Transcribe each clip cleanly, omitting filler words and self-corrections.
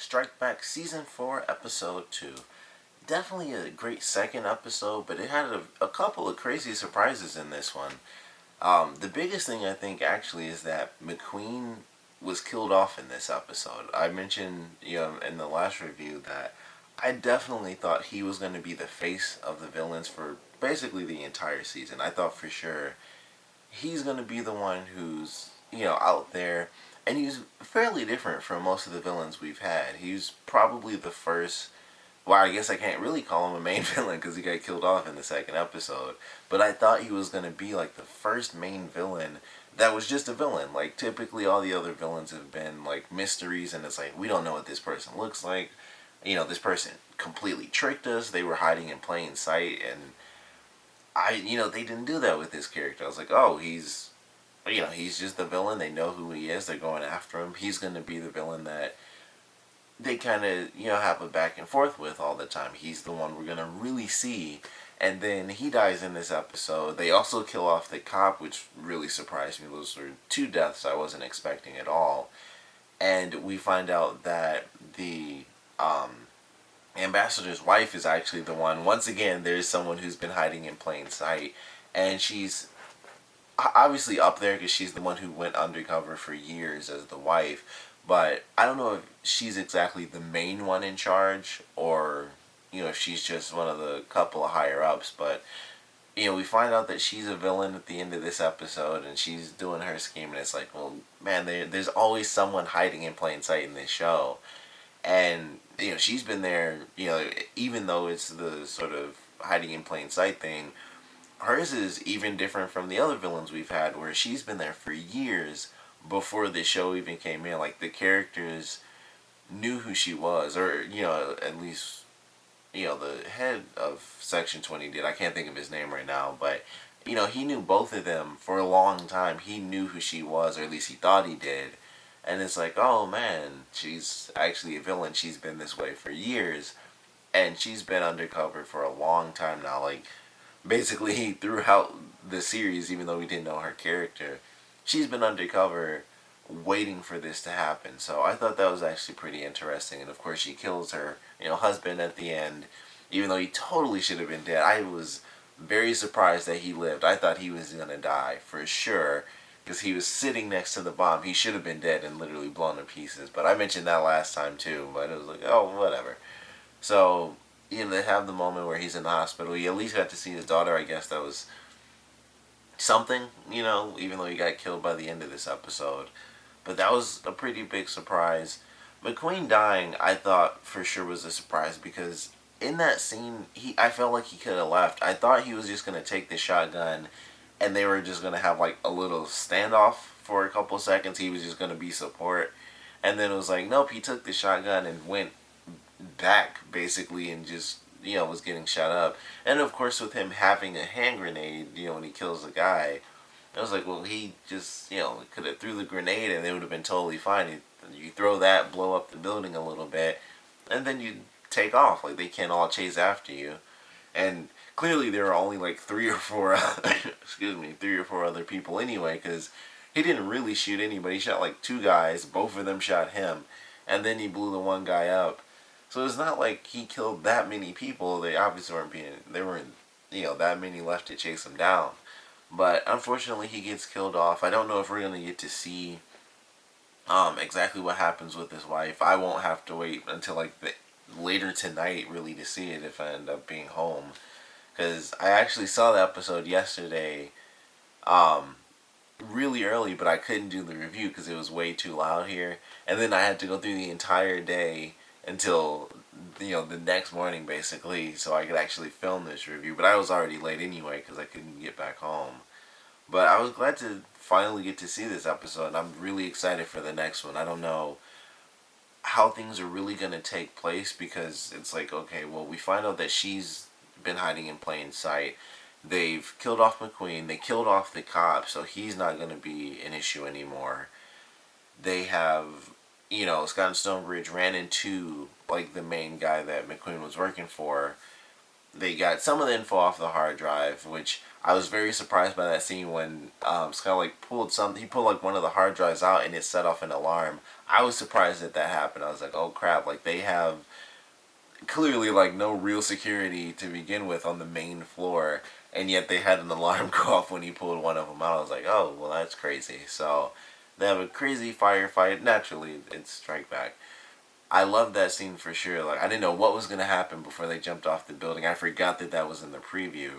Strike Back Season 4, Episode 2. Definitely a great second episode, but it had a couple of crazy surprises in this one. The biggest thing I think actually is that McQueen was killed off in this episode. I mentioned, in the last review that I definitely thought he was going to be the face of the villains for basically the entire season. I thought for sure he's going to be the one who's, out there. And he's fairly different from most of the villains we've had. He's probably the first. Well, I guess I can't really call him a main villain because he got killed off in the second episode. But I thought he was going to be like the first main villain that was just a villain. Like, typically all the other villains have been like mysteries, and it's like, we don't know what this person looks like. This person completely tricked us. They were hiding in plain sight, and they didn't do that with this character. I was like, oh, he's just the villain. They know who he is. They're going after him. He's going to be the villain that they kind of, have a back and forth with all the time. He's the one we're going to really see. And then he dies in this episode. They also kill off the cop, which really surprised me. Those were two deaths I wasn't expecting at all. And we find out that the ambassador's wife is actually the one. Once again, there's someone who's been hiding in plain sight. And she's obviously up there because she's the one who went undercover for years as the wife, but I don't know if she's exactly the main one in charge or if she's just one of the couple of higher ups. But we find out that she's a villain at the end of this episode, and she's doing her scheme, and it's like, well, man, there's always someone hiding in plain sight in this show. And she's been there, even though it's the sort of hiding in plain sight thing. Hers is even different from the other villains we've had, where she's been there for years before the show even came in. Like, the characters knew who she was, or, at least, the head of Section 20 did. I can't think of his name right now, but, he knew both of them for a long time. He knew who she was, or at least he thought he did. And it's like, oh man, she's actually a villain. She's been this way for years, and she's been undercover for a long time now. Like, basically throughout the series, even though we didn't know her character, she's been undercover waiting for this to happen. So I thought that was actually pretty interesting. And of course she kills her husband at the end, even though he totally should have been dead. I was very surprised that he lived. I thought he was gonna die for sure because he was sitting next to the bomb. He should have been dead and literally blown to pieces. But I mentioned that last time too, but it was like, oh, whatever. So they have the moment where he's in the hospital. He at least got to see his daughter. I guess that was something, even though he got killed by the end of this episode. But that was a pretty big surprise. McQueen dying, I thought for sure was a surprise because in that scene, I felt like he could have left. I thought he was just going to take the shotgun and they were just going to have like a little standoff for a couple seconds. He was just going to be support. And then it was like, nope, he took the shotgun and went back basically and just was getting shot up. And of course with him having a hand grenade when he kills the guy, I was like, well, he just could have threw the grenade and it would have been totally fine. You throw that, blow up the building a little bit, and then you take off. Like, they can't all chase after you. And clearly there are only like three or four other people anyway, because he didn't really shoot anybody. He shot like two guys, both of them shot him, and then he blew the one guy up. So it's not like he killed that many people. They obviously there weren't that many left to chase him down. But unfortunately he gets killed off. I don't know if we're going to get to see exactly what happens with his wife. I won't have to wait until like later tonight really to see it if I end up being home. Because I actually saw the episode yesterday really early, but I couldn't do the review because it was way too loud here. And then I had to go through the entire day until the next morning basically so I could actually film this review. But I was already late anyway because I couldn't get back home. But I was glad to finally get to see this episode, and I'm really excited for the next one. I don't know how things are really going to take place because it's like, okay, well, we find out that she's been hiding in plain sight. They've killed off McQueen. They killed off the cop, so he's not going to be an issue anymore. They have Scott and Stonebridge ran into like the main guy that McQueen was working for. they got some of the info off the hard drive, which I was very surprised by that scene when Scott like pulled something. He pulled like one of the hard drives out and it set off an alarm. I was surprised that that happened. I was like, oh crap! Like they have clearly like no real security to begin with on the main floor, and yet they had an alarm go off when he pulled one of them out. I was like, oh well, that's crazy. So they have a crazy firefight. Naturally, it's Strike Back. I love that scene for sure. Like I didn't know what was gonna happen before they jumped off the building. I forgot that that was in the preview,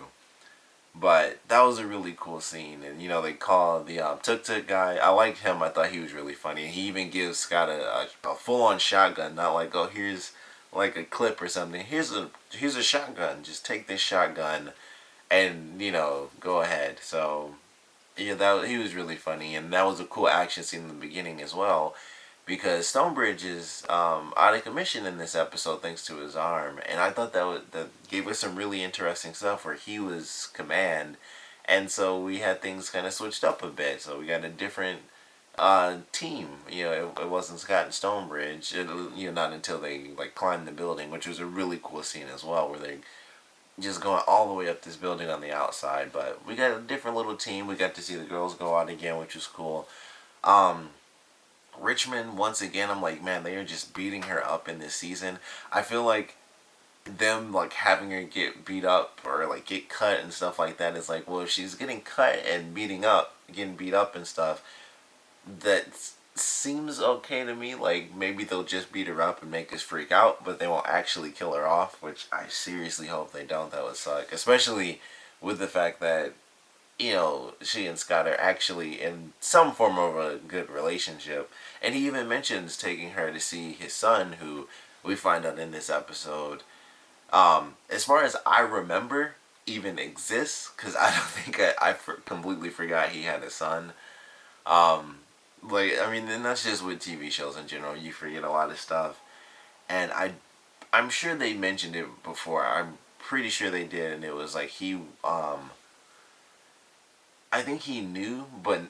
but that was a really cool scene. And you know they call the Tuk Tuk guy. I liked him. I thought he was really funny. He even gives Scott a full on shotgun, not like oh here's like a clip or something. Here's a shotgun. Just take this shotgun, and you know go ahead. So yeah, that he was really funny, and that was a cool action scene in the beginning as well because Stonebridge is out of commission in this episode thanks to his arm, and I thought that gave us some really interesting stuff where he was command, and so we had things kind of switched up a bit. So we got a different team. You know, it wasn't Scott and Stonebridge. You know, not until they like climbed the building, which was a really cool scene as well, where they just going all the way up this building on the outside. But we got a different little team. We got to see the girls go out again, which was cool. Um, Richmond, once again, I'm like, man, they are just beating her up in this season. I feel like them like having her get beat up or like get cut and stuff like that is like, well, if she's getting cut and getting beat up and stuff, that seems okay to me. Like maybe they'll just beat her up and make us freak out, but they won't actually kill her off, which I seriously hope they don't. That would suck, especially with the fact that you know, she and Scott are actually in some form of a good relationship. And he even mentions taking her to see his son, who we find out in this episode, as far as I remember, even exists. Because I don't think completely forgot he had a son. Um, like, I mean, and that's just with TV shows in general. You forget a lot of stuff. And I'm sure they mentioned it before. I'm pretty sure they did. And it was like I think he knew, but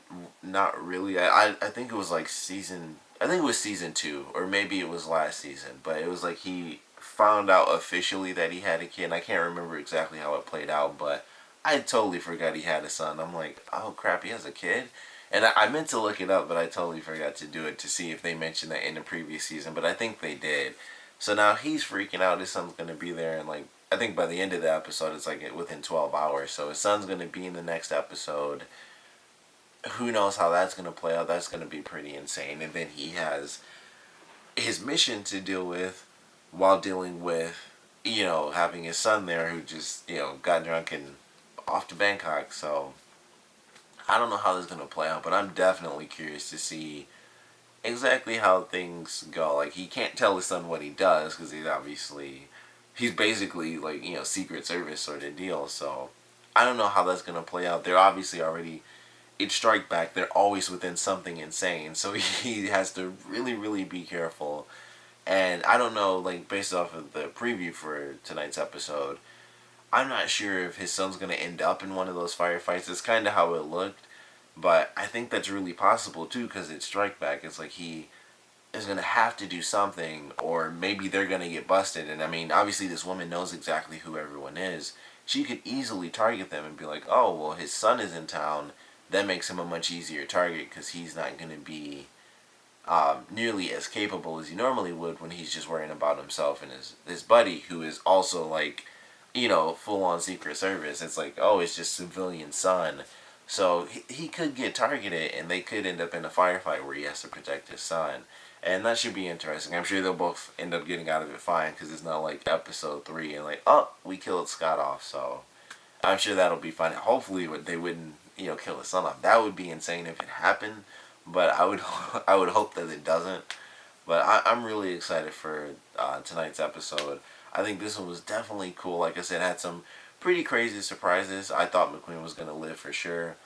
not really. I think it was like I think it was season 2, or maybe it was last season. But it was like he found out officially that he had a kid. And I can't remember exactly how it played out, but I totally forgot he had a son. I'm like, oh crap, he has a kid? And I meant to look it up, but I totally forgot to do it to see if they mentioned that in the previous season. But I think they did. So now he's freaking out. His son's going to be there, and like I think by the end of the episode, it's like within 12 hours. So his son's going to be in the next episode. Who knows how that's going to play out? That's going to be pretty insane. And then he has his mission to deal with while dealing with, you know, having his son there who just, you know, got drunk and off to Bangkok. So I don't know how this is going to play out, but I'm definitely curious to see exactly how things go. Like, he can't tell his son what he does because he's basically like, you know, Secret Service sort of deal. So I don't know how that's going to play out. They're obviously already, it's Strike Back. They're always within something insane. So he has to really, really be careful. And I don't know, like, based off of the preview for tonight's episode, I'm not sure if his son's going to end up in one of those firefights. It's kind of how it looked. But I think that's really possible, too, because it's Strike Back. It's like he is going to have to do something, or maybe they're going to get busted. And, I mean, obviously this woman knows exactly who everyone is. She could easily target them and be like, oh, well, his son is in town. That makes him a much easier target because he's not going to be nearly as capable as he normally would when he's just worrying about himself and his buddy, who is also, like, you know, full-on Secret Service. It's like, oh, it's just civilian son. So he could get targeted, and they could end up in a firefight where he has to protect his son. And that should be interesting. I'm sure they'll both end up getting out of it fine, because it's not like episode 3 and like, oh, we killed Scott off. So I'm sure that'll be fine. Hopefully they wouldn't, you know, kill his son off. That would be insane if it happened, but I would I would hope that it doesn't. But I'm really excited for tonight's episode. I think this one was definitely cool. Like I said, had some pretty crazy surprises. I thought McQueen was going to live for sure.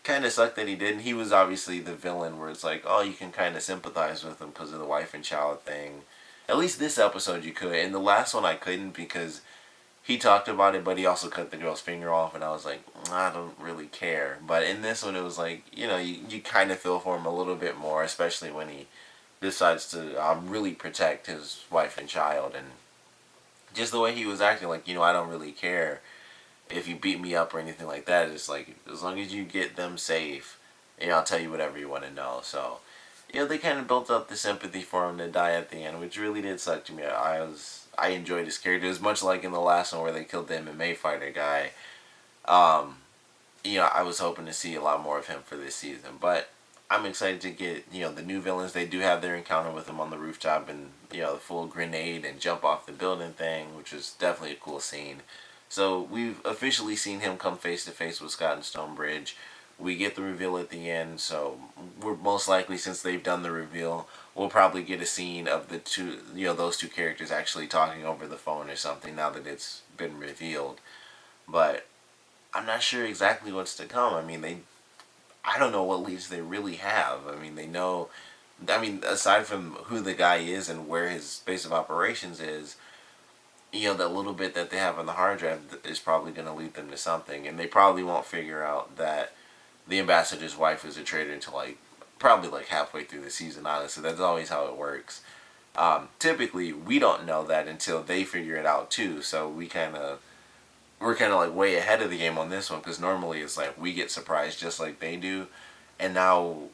Kind of sucked that he didn't. He was obviously the villain where it's like, oh, you can kind of sympathize with him because of the wife and child thing. At least this episode you could. And the last one I couldn't because he talked about it, but he also cut the girl's finger off, and I was like, I don't really care. But in this one, it was like, you know, you kind of feel for him a little bit more, especially when he decides to really protect his wife and child. And just the way he was acting, like, I don't really care if you beat me up or anything like that. It's like, as long as you get them safe, I'll tell you whatever you want to know. So, they kind of built up the sympathy for him to die at the end, which really did suck to me. I enjoyed his character. It was much like in the last one where they killed the MMA fighter guy. Um, I was hoping to see a lot more of him for this season, but I'm excited to get, the new villains. They do have their encounter with him on the rooftop and, the full grenade and jump off the building thing, which was definitely a cool scene. So we've officially seen him come face to face with Scott and Stonebridge. We get the reveal at the end, so we're most likely, since they've done the reveal, we'll probably get a scene of the two, those two characters actually talking over the phone or something now that it's been revealed. But I'm not sure exactly what's to come. I don't know what leads they really have. They know, aside from who the guy is and where his base of operations is, that little bit that they have on the hard drive is probably going to lead them to something. And they probably won't figure out that the ambassador's wife is a traitor until, probably, halfway through the season, honestly. That's always how it works. Typically, we don't know that until they figure it out, too. So we're kind of, way ahead of the game on this one, because normally it's like we get surprised just like they do. And now,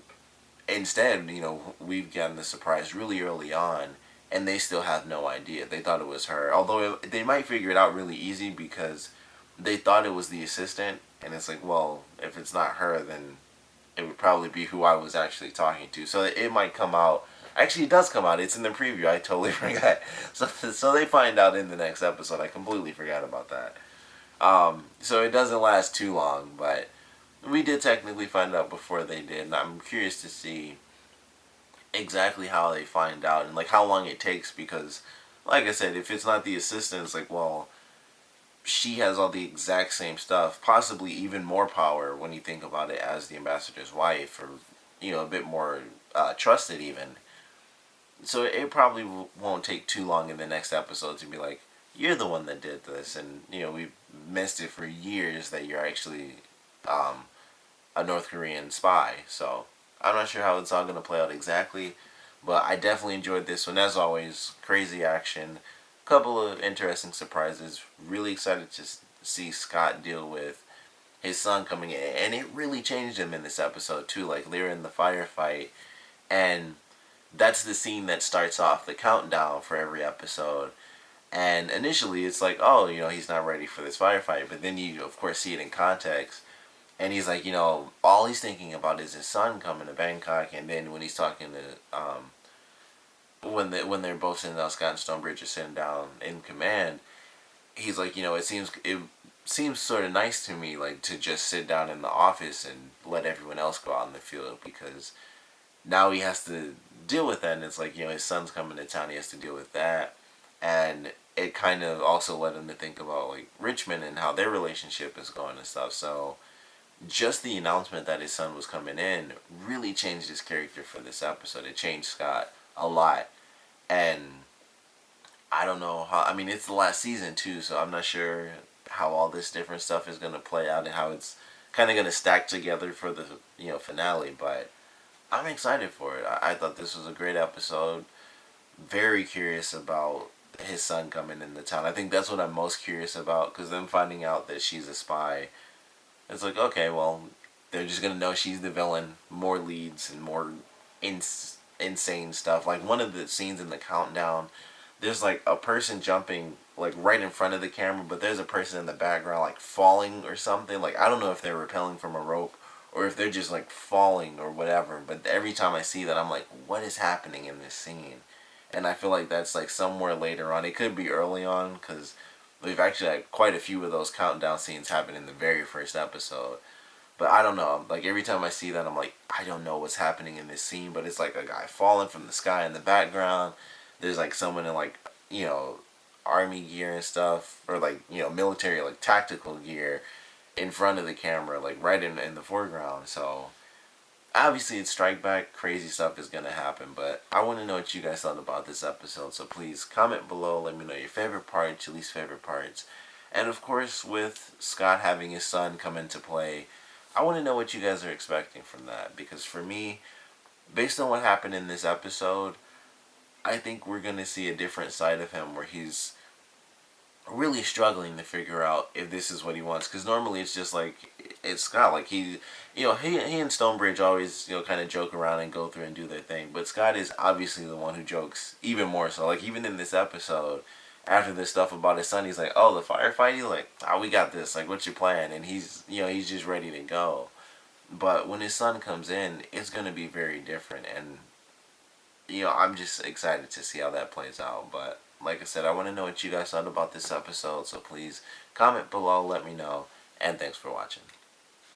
instead, we've gotten the surprise really early on, and they still have no idea. They thought it was her. Although they might figure it out really easy because they thought it was the assistant, and it's like, well, if it's not her, then it would probably be who I was actually talking to. So it might come out. Actually, it does come out. It's in the preview. I totally forgot. So they find out in the next episode. I completely forgot about that. So it doesn't last too long, but we did technically find out before they did, and I'm curious to see exactly how they find out and how long it takes, because like I said, if it's not the assistant, it's like, well, she has all the exact same stuff, possibly even more power when you think about it, as the ambassador's wife, or a bit more trusted even. So it probably won't take too long in the next episode to be like, you're the one that did this, and we've missed it for years that you're actually a North Korean spy. So I'm not sure how it's all going to play out exactly, but I definitely enjoyed this one. As always, crazy action, couple of interesting surprises. Really excited to see Scott deal with his son coming in, and it really changed him in this episode too. They're in the firefight, and that's the scene that starts off the countdown for every episode. And initially, it's like, oh, he's not ready for this firefight. But then you, of course, see it in context. And he's like, all he's thinking about is his son coming to Bangkok. And then when he's talking to, when they're both sitting down, Scott and Stonebridge are sitting down in command, he's like, it seems sort of nice to me, to just sit down in the office and let everyone else go out in the field, because now he has to deal with that. And it's like, his son's coming to town, he has to deal with that. And it kind of also led him to think about Richmond and how their relationship is going and stuff. So just the announcement that his son was coming in really changed his character for this episode. It changed Scott a lot. And I don't know how, it's the last season too, so I'm not sure how all this different stuff is going to play out and how it's kind of going to stack together for the finale. But I'm excited for it. I thought this was a great episode. Very curious about his son coming into town. I think that's what I'm most curious about, because them finding out that she's a spy, it's like, okay, well, they're just gonna know she's the villain. More leads and more insane stuff. One of the scenes in the countdown, there's a person jumping right in front of the camera, but there's a person in the background falling or something. I don't know if they're rappelling from a rope or if they're just falling or whatever, but every time I see that, I'm like, what is happening in this scene? And I feel like that's somewhere later on. It could be early on, because we've actually had quite a few of those countdown scenes happen in the very first episode. But I don't know. Every time I see that, I'm like, I don't know what's happening in this scene. But it's a guy falling from the sky in the background. There's someone in army gear and stuff, or military tactical gear in front of the camera, right in the foreground. So obviously it's Strike Back, crazy stuff is going to happen, but I want to know what you guys thought about this episode, so please comment below, let me know your favorite parts, your least favorite parts, and of course with Scott having his son come into play, I want to know what you guys are expecting from that, because for me, based on what happened in this episode, I think we're going to see a different side of him where he's really struggling to figure out if this is what he wants. Because normally it's just like, it's Scott. Like he and Stonebridge always, kind of joke around and go through and do their thing. But Scott is obviously the one who jokes even more so. Like even in this episode, after this stuff about his son, he's like, "Oh, the firefight." He's like, "Oh, we got this. Like, what's your plan?" And he's just ready to go. But when his son comes in, it's gonna be very different. And I'm just excited to see how that plays out. But like I said, I want to know what you guys thought about this episode. So please comment below, let me know, and thanks for watching.